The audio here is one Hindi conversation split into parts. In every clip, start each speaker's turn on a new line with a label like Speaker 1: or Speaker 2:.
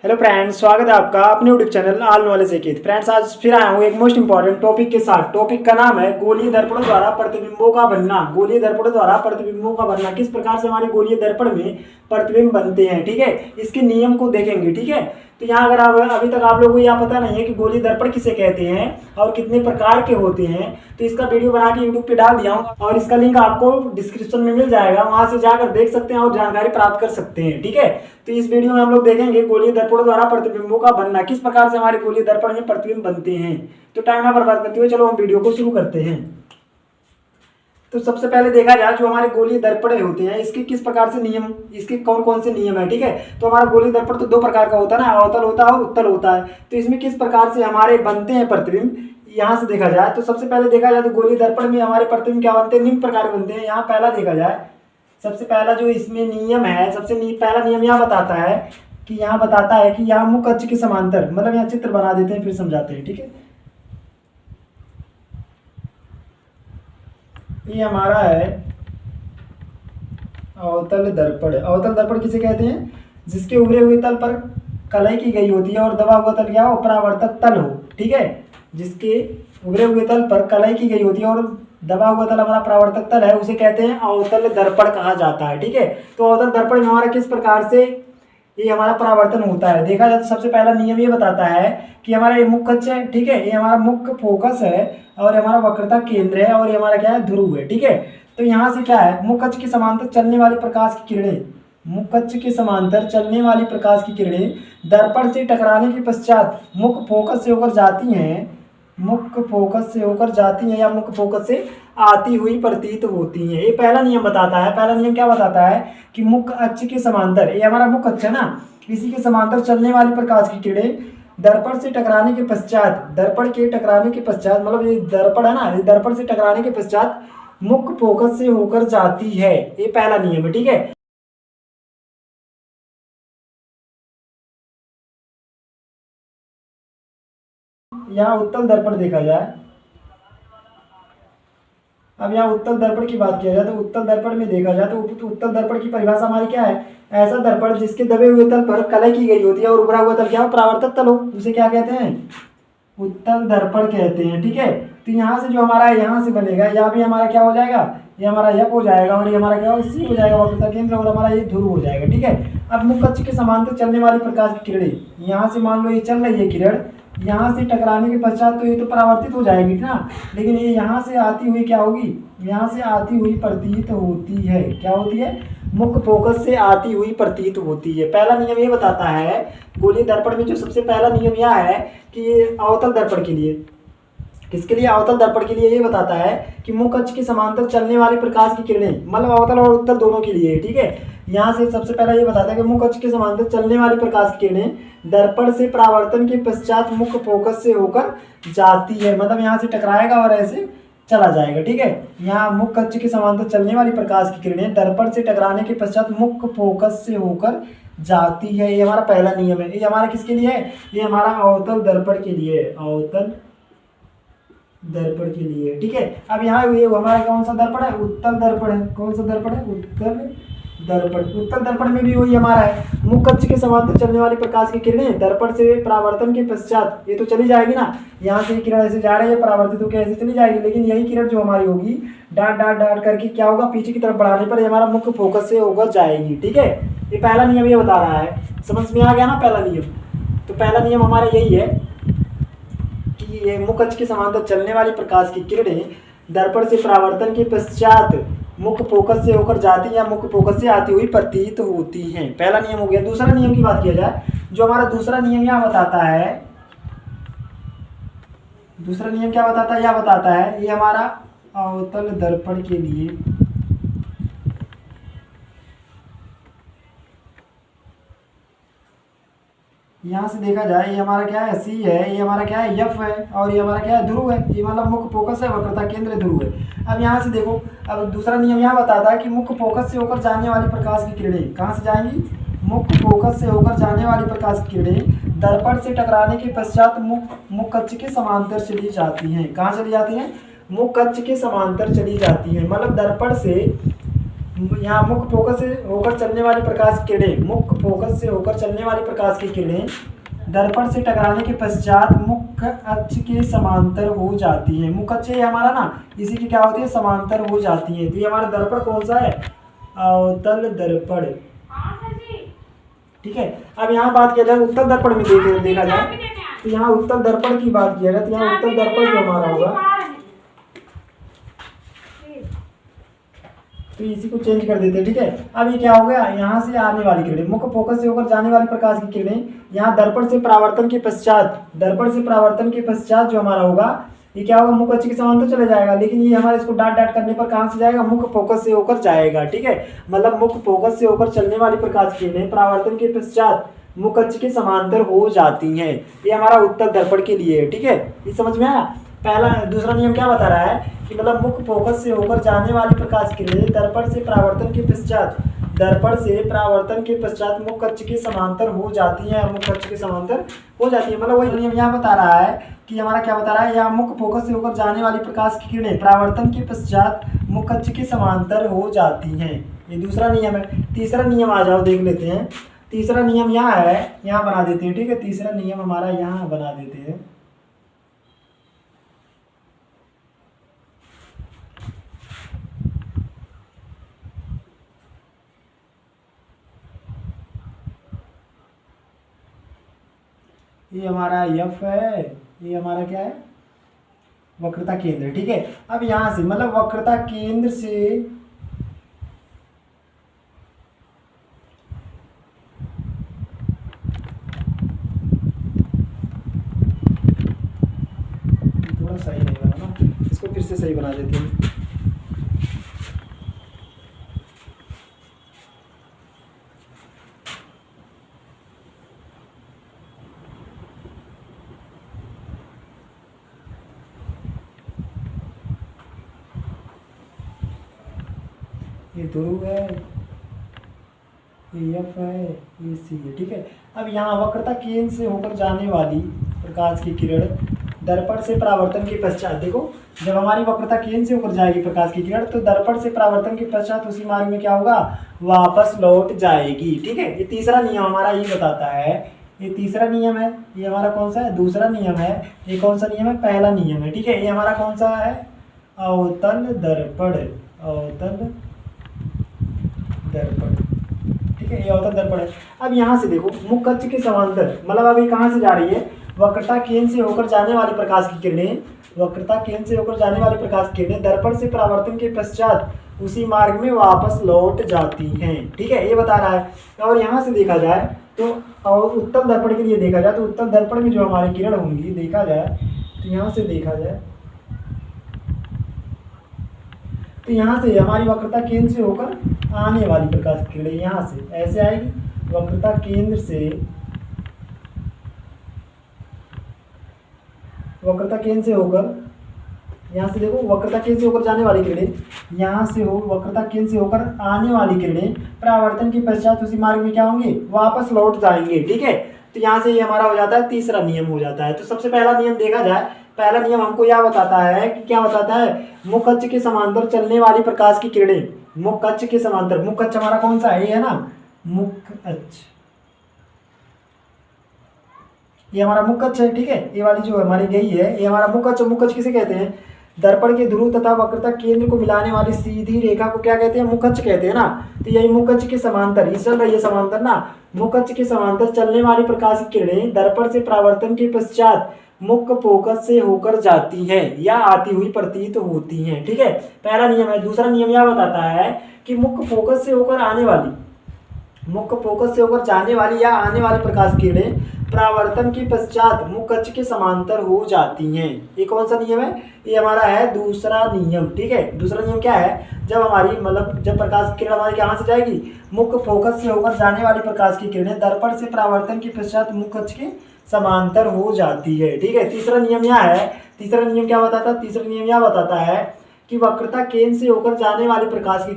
Speaker 1: हेलो फ्रेंड्स, स्वागत है आपका अपने यूट्यूब चैनल ऑल नॉलेज एकेत। फ्रेंड्स, आज फिर आया हूँ एक मोस्ट इंपॉर्टेंट टॉपिक के साथ। टॉपिक का नाम है गोलीय दर्पणों द्वारा प्रतिबिंबों का बनना। गोलीय दर्पणों द्वारा प्रतिबिंबों का बनना, किस प्रकार से हमारे गोलीय दर्पण में प्रतिबिंब बनते हैं। ठीक है, इसके नियम को देखेंगे। ठीक है, तो यहाँ अगर आप अभी तक आप लोगों को यह पता नहीं है कि गोलीय दर्पण किसे कहते हैं और कितने प्रकार के होते हैं, तो इसका वीडियो बना के यूट्यूब पे डाल दिया हूँ और इसका लिंक आपको डिस्क्रिप्शन में मिल जाएगा, वहां से जाकर देख सकते हैं और जानकारी प्राप्त कर सकते हैं। ठीक है, तो इस वीडियो में हम लोग देखेंगे गोलीय दर्पणों द्वारा प्रतिबिंबों का बनना, किस प्रकार से हमारे गोलीय दर्पण में प्रतिबिंब बनते हैं। तो टाइम ना बर्बाद करते हुए चलो हम वीडियो को शुरू करते हैं। तो सबसे पहले देखा जाए जो हमारे गोलीय दर्पण होते हैं, इसके किस प्रकार से नियम, इसके कौन कौन से नियम है। ठीक है, तो हमारा गोलीय दर्पण तो दो प्रकार का होता है ना, अवतल होता है और उत्तल होता है। तो इसमें किस प्रकार से हमारे बनते हैं प्रतिबिंब, यहाँ से देखा जाए तो सबसे पहले देखा जाए तो गोलीय दर्पण में हमारे प्रतिबिंब क्या बनते हैं, निम्न प्रकार बनते हैं। यहाँ पहला देखा जाए, सबसे पहला जो इसमें नियम है, पहला नियम यहाँ बताता है कि यहाँ बताता है कि यहाँ मुख्य अक्ष के समांतर, मतलब यहाँ चित्र बना देते हैं फिर समझाते हैं। ठीक है, ये हमारा है अवतल दर्पण। अवतल दर्पण किसे कहते हैं, जिसके उभरे हुए तल पर कलई की गई होती है और दबा हुआ तल क्या हो, परावर्तक तल हो। ठीक है, जिसके उभरे हुए तल पर कलई की गई होती है और दबा हुआ तल हमारा परावर्तक तल है, उसे कहते हैं अवतल दर्पण कहा जाता है। ठीक है, तो अवतल दर्पण में हमारा किस प्रकार से ये हमारा परावर्तन होता है देखा जाए तो सबसे पहला नियम ये बताता है कि हमारा ये मुख्य अक्ष है। ठीक है, ये हमारा मुख्य फोकस है और हमारा वक्रता केंद्र है और ये हमारा क्या है, ध्रुव है। ठीक है, तो यहाँ से क्या है, मुख्य अक्ष के समांतर चलने वाली प्रकाश की किरणें, मुख्य अक्ष के समांतर चलने वाली प्रकाश की किरणें दर्पण से टकराने के पश्चात मुख्य फोकस से होकर जाती हैं, मुख्य फोकस से होकर जाती हैं या मुख्य फोकस से आती हुई प्रतीत होती हैं। ये पहला नियम बताता है। पहला नियम क्या बताता है कि मुख्य अक्ष के समांतर, ये हमारा मुख्य अक्ष है ना, इसी के समांतर चलने वाली प्रकाश की किरणें दर्पण से टकराने के पश्चात, दर्पण के टकराने के पश्चात, मतलब ये दर्पण है ना, ये दर्पण से टकराने के पश्चात मुख्य फोकस से होकर जाती है। ये पहला नियम है। ठीक है, यहाँ उत्तल दर्पण देखा जाए, अब यहाँ उत्तल दर्पण की बात किया जाए तो उत्तल दर्पण में देखा जाए तो उत्तल दर्पण की परिभाषा हमारी क्या है, ऐसा दर्पण जिसके दबे हुए तल पर कलई की गई होती है और उभरा हुआ तल क्या हो, परावर्तक तल हो, उसे क्या कहते हैं, उत्तल दर्पण कहते हैं। ठीक है, तो यहाँ से जो हमारा यहाँ से बनेगा, यहाँ भी हमारा क्या हो जाएगा, ये हमारा यप हो जाएगा और ये हमारा क्या हो, सी हो जाएगा वक्रता केंद्र, और हमारा ये ध्रुव हो जाएगा। ठीक है, अब मुख्य अक्ष के समांतर चलने वाली प्रकाश की किरणें, यहाँ से मान लो ये चल रही है किरण, यहाँ से टकराने के पश्चात तो ये तो परावर्तित हो जाएगी ना, लेकिन ये यहाँ से आती हुई क्या होगी, यहाँ से आती हुई प्रतीत होती है। क्या होती है, मुख्य फोकस से आती हुई प्रतीत होती है। पहला नियम ये बताता है गोलीय दर्पण में, जो सबसे पहला नियम यह है कि ये अवतल दर्पण के लिए, किसके लिए, अवतल दर्पण के लिए ये बताता है कि मुख्य अक्ष के समांतर चलने वाले प्रकाश की किरणें, मतलब अवतल और उत्तल दोनों के लिए। ठीक है, यहाँ से सबसे पहला ये बताता है कि मुख्य अक्ष के समांतर चलने वाली प्रकाश की किरणें दर्पण से परावर्तन के पश्चात मुख्य फोकस से होकर जाती है, मतलब यहाँ से टकराएगा और ऐसे चला जाएगा। ठीक है, यहाँ मुख्य अक्ष के समांतर चलने वाली प्रकाश की किरणें दर्पण से टकराने के पश्चात मुख्य फोकस से होकर जाती है। ये हमारा पहला नियम है। ये हमारा किसके लिए है, ये हमारा अवतल दर्पण के लिए, अवतल दर्पण के लिए। ठीक है, अब यहाँ ये हमारा कौन सा दर्पण है, उत्तल दर्पण है। कौन सा दर्पण है, उत्तल दर्पण। उत्तल दर्पण में भी वही हमारा है, मुख्य अक्ष के समांतर चलने वाली प्रकाश की किरणें दर्पण से परावर्तन के पश्चात, ये तो चली जाएगी ना, यहाँ से किरण ऐसे जा रही है, परावर्तित होकर ऐसे चली जाएगी, लेकिन यही किरण जो हमारी होगी डाट डाट डाट करके क्या होगा, पीछे की तरफ बढ़ाने पर हमारा मुख्य फोकस से होकर जाएगी। ठीक है, ये पहला नियम ये बता रहा है। समझ में आ गया ना पहला नियम। तो पहला नियम हमारा यही है कि ये मुख्य अक्ष के समांतर चलने वाली प्रकाश की किरणें दर्पण से परावर्तन के पश्चात मुख्य फोकस से होकर जाती या मुख्य फोकस से आती हुई प्रतीत होती हैं। पहला नियम हो गया। दूसरा नियम की बात किया जाए, जो हमारा दूसरा नियम यह बताता है, दूसरा नियम क्या बताता है, यह बताता है, ये हमारा अवतल दर्पण के लिए, यहाँ से देखा जाए ये हमारा क्या है, सी है, ये हमारा क्या है, यफ है, और ये हमारा क्या है, ध्रुव है। ये मतलब मुख्य फोकस है, वक्रता केंद्र ध्रुव है। अब यहाँ से देखो, अब दूसरा नियम यहाँ बताता है कि मुख्य फोकस से होकर जाने वाली प्रकाश की किरणें कहाँ से जाएंगी, मुख्य फोकस से होकर जाने वाली प्रकाश की किरणें दर्पण से टकराने के पश्चात मुख्य अक्ष के समांतर चली जाती हैं। कहाँ चली जाती हैं, मुख्य अक्ष के समांतर चली जाती हैं, मतलब दर्पण से यहाँ मुख्य फोकस से होकर चलने वाली प्रकाश की किरणें, मुख्य फोकस से होकर चलने वाली प्रकाश की किरणें दर्पण से टकराने के पश्चात मुख्य अक्ष के समांतर हो जाती हैं। मुख्य अक्ष ये हमारा ना, इसी की क्या होती है, समांतर हो जाती है। तो ये हमारा दर्पण कौन सा है, अवतल दर्पण। ठीक है। अब यहाँ बात किया जाए उत्तल दर्पण में देखा जाए तो यहाँ उत्तल दर्पण की बात किया जाए तो यहाँ उत्तल दर्पण जो हमारा होगा, तो इसी को चेंज कर देते हैं। ठीक है। अब ये क्या हो गया, यहाँ से आने वाली किरणें, मुख्य फोकस से होकर जाने वाली प्रकाश की किरणें यहाँ दर्पण से परावर्तन के पश्चात जो हमारा होगा, ये क्या होगा, मुख्य अक्ष के समांतर चले जाएगा। लेकिन ये हमारे इसको डाट डाट करने पर कहाँ से जाएगा, मुख्य फोकस से होकर जाएगा। ठीक है। मतलब मुख्य फोकस से होकर चलने वाली प्रकाश की किरणें परावर्तन के पश्चात मुख्य अक्ष के समांतर हो जाती हैं। ये हमारा उत्तल दर्पण के लिए है। ठीक है। ये समझ में आया। पहला दूसरा नियम क्या बता रहा है कि मतलब मुख्य फोकस से होकर जाने वाली प्रकाश की किरणें दर्पण से परावर्तन के पश्चात मुख्य अक्ष के समांतर हो जाती हैं, मतलब वही नियम यहाँ बता रहा है कि हमारा क्या बता रहा है, यहाँ मुख्य फोकस से होकर जाने वाली प्रकाश की किरणें परावर्तन के पश्चात मुख्य अक्ष के समांतर हो जाती हैं। ये दूसरा नियम है। तीसरा नियम आ जाओ देख लेते हैं। तीसरा नियम यहाँ है, यहाँ बना देते हैं। ठीक है। तीसरा नियम हमारा यहाँ बना देते हैं। ये हमारा एफ है, ये हमारा क्या है, वक्रता केंद्र। ठीक है। अब यहां से मतलब वक्रता केंद्र से थोड़ा सही नहीं बना ना, इसको फिर से सही बना देते हैं। ये ध्रुव है, ये एफ है, ये सी है। ठीक है। अब यहाँ वक्रता केंद्र से होकर जाने वाली प्रकाश की किरण दर्पण से परावर्तन के पश्चात, देखो जब हमारी वक्रता केंद्र से होकर जाएगी प्रकाश की किरण तो दर्पण से परावर्तन के पश्चात उसी मार्ग में क्या होगा, वापस लौट जाएगी। ठीक है। ये तीसरा नियम हमारा ये बताता है, ये तीसरा नियम है। ये हमारा कौन सा है, दूसरा नियम है। ये कौन सा नियम है, पहला नियम है। ठीक है। ये हमारा कौन सा है, अवतल दर्पण, ठीक है। ये अवतल दर्पण है। अब यहाँ से देखो मुख्य अक्ष के समांतर, मतलब अभी कहाँ से जा रही है, वक्रता केंद्र से होकर जाने वाली प्रकाश की किरणें दर्पण से परावर्तन के पश्चात उसी मार्ग में वापस लौट जाती हैं। ठीक है। ये बता रहा है। और यहाँ से देखा जाए तो, और उत्तल दर्पण के लिए देखा जाए तो उत्तल दर्पण में जो हमारी किरण होंगी देखा जाए तो यहाँ से देखा जाए तो यहाँ से हमारी वक्रता केंद्र से होकर आने वाली प्रकाश की किरणें यहाँ से ऐसे आएगी, वक्रता केंद्र से होकर यहाँ से देखो वक्रता केंद्र से होकर जाने वाली किरणें, यहाँ से हो वक्रता केंद्र से होकर आने वाली किरणें परावर्तन के पश्चात उसी मार्ग में क्या होंगे, वापस लौट जाएंगे। ठीक है। तो यहाँ से ये हमारा हो जाता है, तीसरा नियम हो जाता है। तो सबसे पहला नियम देखा जाए, पहला नियम हमको यह बताता है कि क्या बताता है, मुख्य अक्ष के समांतर चलने वाली प्रकाश की किरणें, मुख्य अक्ष के समांतर, मुख्य अक्ष हमारा कौन सा है, ये है ना मुख्य अक्ष, ये हमारा मुख्य अक्ष है। ठीक है। ये वाली जो हमारी गई है ये हमारा मुख्य अक्ष। मुख्य अक्ष किसे कहते हैं, दर्पण के ध्रुव तथा वक्रता केंद्र को मिलाने वाली सीधी रेखा को क्या कहते हैं, मुख्य अक्ष कहते हैं ना। तो यही मुख्य अक्ष के समांतर, ये चल रही है समांतर ना, मुख्य अक्ष के समांतर चलने वाली प्रकाश की किरणें दर्पण से परावर्तन के पश्चात मुख्य फोकस से होकर जाती है या आती हुई प्रतीत होती हैं। ठीक है। पहला नियम है। दूसरा नियम यह बताता है कि मुख्य फोकस से होकर जाने वाली या आने वाली प्रकाश की किरणें परावर्तन के पश्चात मुख्य अक्ष के समांतर हो जाती हैं। ये कौन सा नियम है, ये हमारा है दूसरा नियम। ठीक है। दूसरा नियम क्या है, जब हमारी मतलब जब प्रकाश की किरण हमारी कहाँ से जाएगी, मुख्य फोकस से होकर जाने वाली प्रकाश की किरणें दर्पण से परावर्तन के पश्चात मुख्य अक्ष के समांतर हो जाती है। ठीक है। तीसरा नियम यह है, तीसरा नियम क्या बताता है, तीसरा नियम यह बताता है कि वक्रता केंद्र से होकर जाने वाली प्रकाश की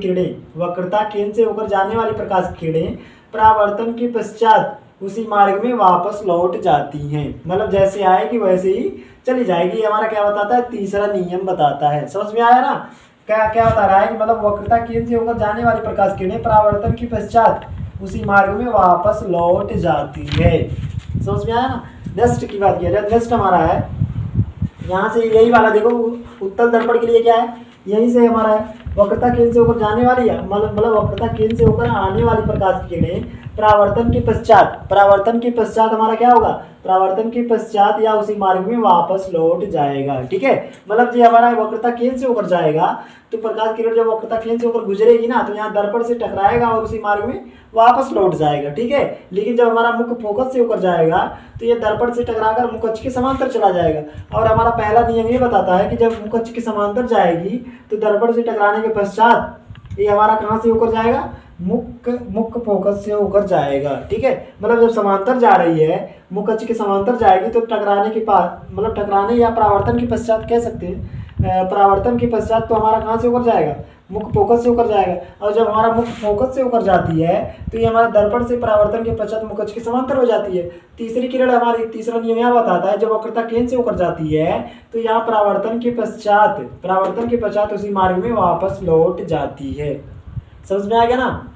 Speaker 1: किरणें परावर्तन के पश्चात उसी मार्ग में वापस लौट जाती हैं, मतलब जैसे आएगी वैसे ही चली जाएगी। ये हमारा क्या बताता है, तीसरा नियम बताता है। समझ में आया ना। क्या क्या बता रहा है कि मतलब वक्रता केंद्र से होकर जाने वाली प्रकाश किरणें परावर्तन के पश्चात उसी मार्ग में वापस लौट जाती है। समझ में आया ना। नेक्स्ट की बात किया जाए, नेक्स्ट हमारा है यहाँ से यही वाला देखो, उत्तल दर्पण के लिए क्या है, यहीं से हमारा है वक्रता केंद्र से होकर जाने वाली है मतलब वक्रता केंद्र से होकर आने वाली प्रकाश की किरणें परावर्तन के पश्चात हमारा क्या होगा, परावर्तन के पश्चात या उसी मार्ग में वापस लौट जाएगा। ठीक है, मतलब जो हमारा वक्रता केंद्र से होकर जाएगा तो प्रकाश किरण जब वक्रता केंद्र से होकर गुजरेगी ना तो यहाँ दर्पण से टकराएगा और उसी मार्ग में वापस लौट जाएगा। ठीक है, लेकिन जब हमारा मुख्य फोकस से होकर जाएगा तो ये दर्पण से टकराकर मुख्य अक्ष के समांतर चला जाएगा। और हमारा पहला नियम ये बताता है कि जब मुख्य अक्ष के समांतर जाएगी तो दर्पण से टकराने के पश्चात ये हमारा कहाँ से होकर जाएगा, मुख्य फोकस से होकर जाएगा। ठीक है, मतलब जब समांतर जा रही है, मुख्य अक्ष के समांतर जाएगी तो टकराने के पास मतलब टकराने या परावर्तन के पश्चात कह सकते हैं, परावर्तन के पश्चात तो हमारा कहाँ से होकर जाएगा, मुख्य फोकस से होकर जाएगा। और जब हमारा मुख्य फोकस से होकर जाती है तो ये हमारा दर्पण से परावर्तन के पश्चात मुख्य अक्ष के समांतर हो जाती है। तीसरी किरण हमारी तीसरा नियम यहाँ बताता है जब वक्रता केंद्र से होकर जाती है तो यहाँ परावर्तन के पश्चात उसी मार्ग में वापस लौट जाती है। समझ में आ गया ना।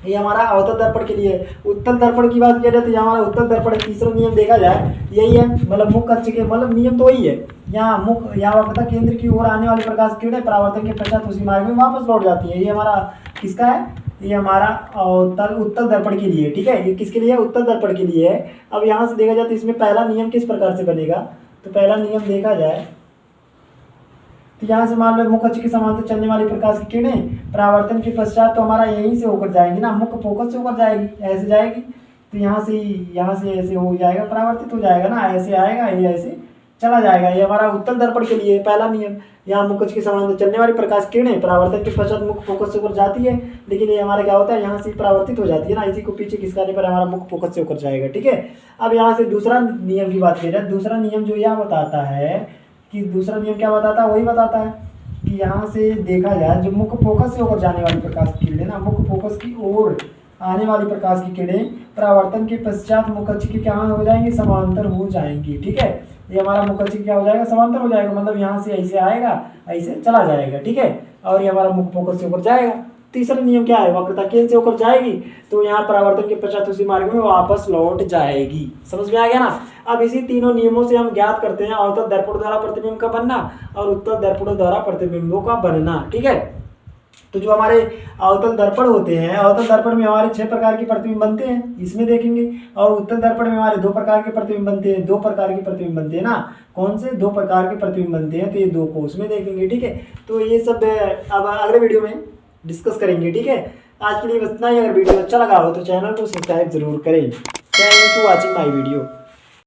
Speaker 1: ये हमारा अवतल दर्पण के लिए। उत्तल दर्पण की बात किया जाए तो यहाँ हमारा उत्तल दर्पण तीसरा नियम देखा जाए यही है, मतलब मुख्य अक्ष के मतलब नियम तो वही है। यहाँ वक्रता केंद्र की ओर आने वाली प्रकाश किरणें परावर्तन के पश्चात उसी मार्ग में वापस लौट जाती है। ये हमारा किसका है, ये हमारा उत्तल दर्पण के लिए। ठीक है, ये किसके लिए, उत्तल दर्पण के लिए है। अब यहाँ से देखा जाए तो इसमें पहला नियम किस प्रकार से बनेगा, तो पहला नियम देखा जाए तो यहाँ से मान लो मुख्य अक्ष के समांतर चलने वाली प्रकाश की किरणें परावर्तन के पश्चात तो हमारा यहीं से होकर जाएंगी ना, मुख्य फोकस से होकर जाएगी, ऐसे जाएगी तो यहाँ से ऐसे हो जाएगा, परावर्तित हो जाएगा ना, ऐसे आएगा ये ऐसे चला जाएगा। ये हमारा उत्तल दर्पण के लिए पहला नियम। यहाँ मुख्य अक्ष के समांतर चलने वाली प्रकाश किरणें परावर्तन के पश्चात मुख्य फोकस से होकर जाती है, लेकिन ये हमारा क्या होता है, यहाँ से परावर्तित हो जाती है ना, इसी को पीछे खिसकाने पर हमारा मुख्य फोकस से होकर जाएगा। ठीक है, अब यहाँ से दूसरा नियम की बात की जाए, दूसरा नियम जो यह बताता है कि दूसरा नियम क्या बताता है, वही बताता है कि यहाँ से देखा जाए जो मुख्य फोकस से होकर जाने वाली प्रकाश की किरणें ना, मुख्य फोकस की ओर आने वाली प्रकाश की किरणें परावर्तन के पश्चात मुख्य अक्ष के क्या हो जाएंगे, समांतर हो जाएंगी। ठीक है, ये हमारा मुख्य अक्ष क्या हो जाएगा, समांतर हो जाएगा, मतलब यहाँ से ऐसे आएगा ऐसे चला जाएगा। ठीक है, और ये हमारा मुख्य फोकस से होकर जाएगा। तीसरा नियम क्या है, वक्रता केंद्र से होकर जाएगी तो यहाँ परावर्तन के पश्चात उसी मार्ग में वापस लौट जाएगी। समझ में आ गया ना। अब इसी तीनों नियमों से हम ज्ञात करते हैं अवतल दर्पण द्वारा प्रतिबिंब का बनना और उत्तल दर्पण द्वारा प्रतिबिंबों का बनना। ठीक है, तो जो हमारे अवतल दर्पण होते हैं, अवतल दर्पण में हमारे 6 प्रकार के प्रतिबिंब बनते हैं, इसमें देखेंगे। और उत्तल दर्पण में हमारे 2 प्रकार के प्रतिबिंब बनते हैं, 2 प्रकार के प्रतिबिंब बनते हैं ना। कौन से 2 प्रकार के प्रतिबिंब बनते हैं, तो ये 2 को उसमें देखेंगे। ठीक है, तो ये सब अब अगले वीडियो में डिस्कस करेंगे। ठीक है, आज के लिए बस इतना ही। अगर वीडियो अच्छा लगा हो तो चैनल को सब्सक्राइब जरूर करें। Thank you for watching my video.